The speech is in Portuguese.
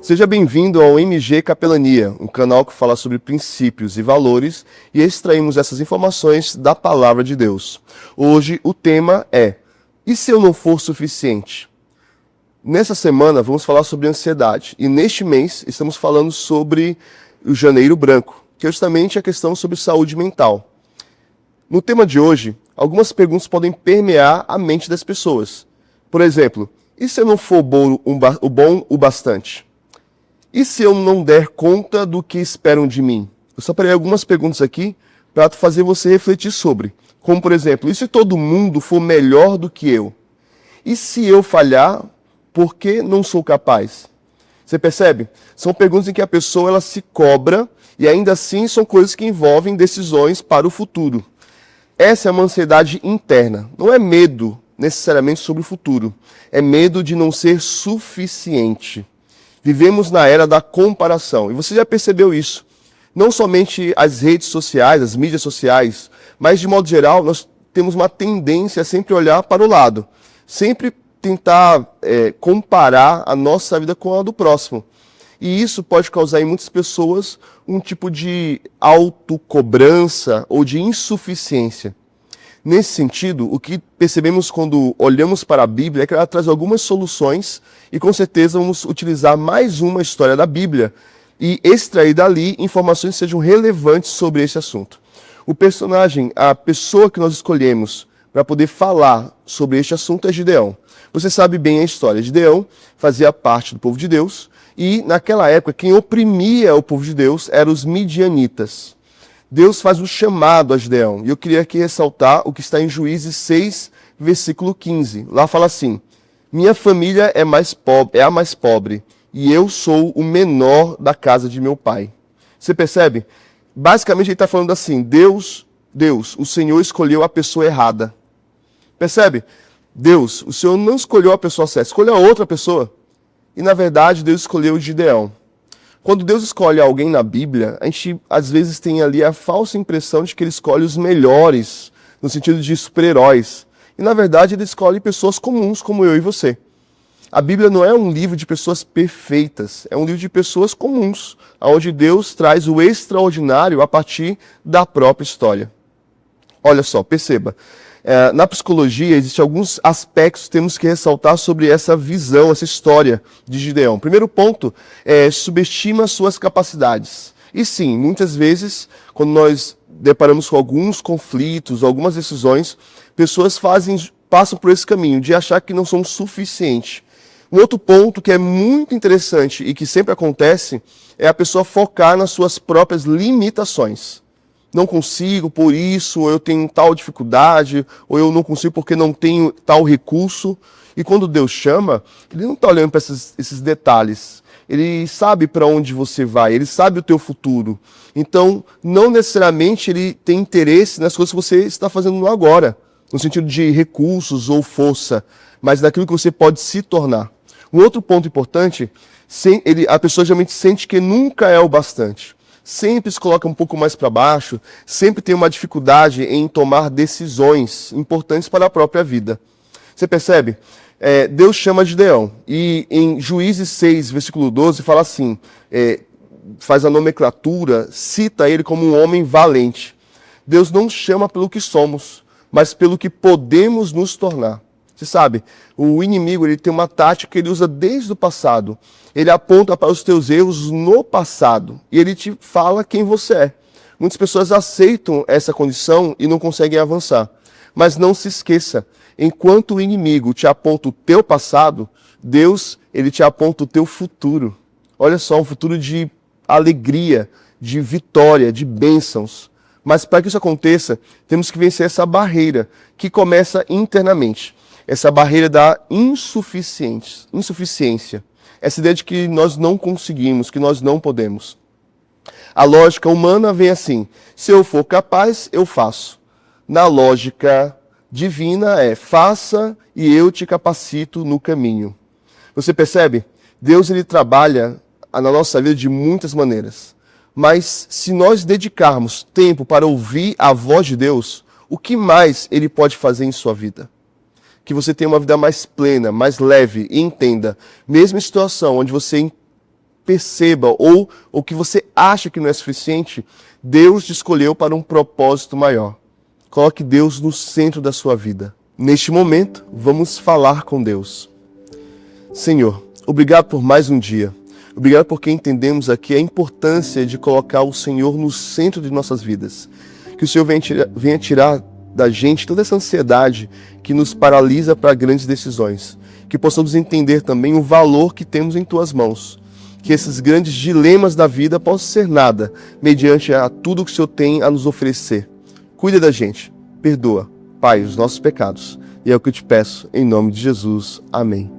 Seja bem-vindo ao MG Capelania, um canal que fala sobre princípios e valores e extraímos essas informações da Palavra de Deus. Hoje o tema é: e se eu não for suficiente? Nessa semana vamos falar sobre ansiedade e neste mês estamos falando sobre o Janeiro Branco, que é justamente a questão sobre saúde mental. No tema de hoje, algumas perguntas podem permear a mente das pessoas. Por exemplo, e se eu não for bom o bastante? E se eu não der conta do que esperam de mim? Eu separei algumas perguntas aqui para fazer você refletir sobre. Como, por exemplo, e se todo mundo for melhor do que eu? E se eu falhar, por que não sou capaz? Você percebe? São perguntas em que a pessoa ela se cobra e ainda assim são coisas que envolvem decisões para o futuro. Essa é uma ansiedade interna. Não é medo necessariamente sobre o futuro. É medo de não ser suficiente. Vivemos na era da comparação. E você já percebeu isso. Não somente as redes sociais, as mídias sociais, mas de modo geral nós temos uma tendência a sempre olhar para o lado. Sempre tentar comparar a nossa vida com a do próximo. E isso pode causar em muitas pessoas um tipo de autocobrança ou de insuficiência. Nesse sentido, o que percebemos quando olhamos para a Bíblia é que ela traz algumas soluções e com certeza vamos utilizar mais uma história da Bíblia e extrair dali informações que sejam relevantes sobre esse assunto. O personagem, a pessoa que nós escolhemos para poder falar sobre este assunto é Gideão. Você sabe bem a história. Gideão fazia parte do povo de Deus e naquela época quem oprimia o povo de Deus eram os midianitas. Deus faz um chamado a Gideão. E eu queria aqui ressaltar o que está em Juízes 6, versículo 15. Lá fala assim: minha família é a mais pobre, e eu sou o menor da casa de meu pai. Você percebe? Basicamente ele está falando assim: Deus, o Senhor escolheu a pessoa errada. Percebe? Deus, o Senhor não escolheu a pessoa certa, escolheu a outra pessoa. E na verdade Deus escolheu o Gideão. Quando Deus escolhe alguém na Bíblia, a gente às vezes tem ali a falsa impressão de que ele escolhe os melhores, no sentido de super-heróis. E na verdade ele escolhe pessoas comuns, como eu e você. A Bíblia não é um livro de pessoas perfeitas, é um livro de pessoas comuns, onde Deus traz o extraordinário a partir da própria história. Olha só, perceba. Na psicologia, existem alguns aspectos que temos que ressaltar sobre essa visão, essa história de Gideão. Primeiro ponto é subestima suas capacidades. E sim, muitas vezes, quando nós deparamos com alguns conflitos, algumas decisões, pessoas passam por esse caminho de achar que não são suficientes. Um outro ponto que é muito interessante e que sempre acontece é a pessoa focar nas suas próprias limitações. Não consigo por isso, ou eu tenho tal dificuldade, ou eu não consigo porque não tenho tal recurso. E quando Deus chama, Ele não está olhando para esses detalhes. Ele sabe para onde você vai, Ele sabe o teu futuro. Então, não necessariamente Ele tem interesse nas coisas que você está fazendo agora, no sentido de recursos ou força, mas naquilo que você pode se tornar. Um outro ponto importante, a pessoa geralmente sente que nunca é o bastante. Sempre se coloca um pouco mais para baixo, sempre tem uma dificuldade em tomar decisões importantes para a própria vida. Você percebe? Deus chama Gideão. E em Juízes 6, versículo 12, fala assim, faz a nomenclatura, cita ele como um homem valente. Deus não chama pelo que somos, mas pelo que podemos nos tornar. Você sabe, o inimigo ele tem uma tática que ele usa desde o passado. Ele aponta para os teus erros no passado e ele te fala quem você é. Muitas pessoas aceitam essa condição e não conseguem avançar. Mas não se esqueça, enquanto o inimigo te aponta o teu passado, Deus ele te aponta o teu futuro. Olha só, um futuro de alegria, de vitória, de bênçãos. Mas para que isso aconteça, temos que vencer essa barreira que começa internamente. Essa barreira da insuficiência. Essa ideia de que nós não conseguimos, que nós não podemos. A lógica humana vem assim: se eu for capaz, eu faço. Na lógica divina é: faça e eu te capacito no caminho. Você percebe? Deus ele trabalha na nossa vida de muitas maneiras. Mas se nós dedicarmos tempo para ouvir a voz de Deus, o que mais ele pode fazer em sua vida? Que você tenha uma vida mais plena, mais leve e entenda, mesmo em situação onde você perceba ou o que você acha que não é suficiente, Deus te escolheu para um propósito maior. Coloque Deus no centro da sua vida. Neste momento, vamos falar com Deus. Senhor, obrigado por mais um dia. Obrigado porque entendemos aqui a importância de colocar o Senhor no centro de nossas vidas. Que o Senhor venha tirar da gente toda essa ansiedade que nos paralisa para grandes decisões. Que possamos entender também o valor que temos em Tuas mãos. Que esses grandes dilemas da vida possam ser nada, mediante a tudo que o Senhor tem a nos oferecer. Cuida da gente. Perdoa, Pai, os nossos pecados. E é o que eu te peço, em nome de Jesus. Amém.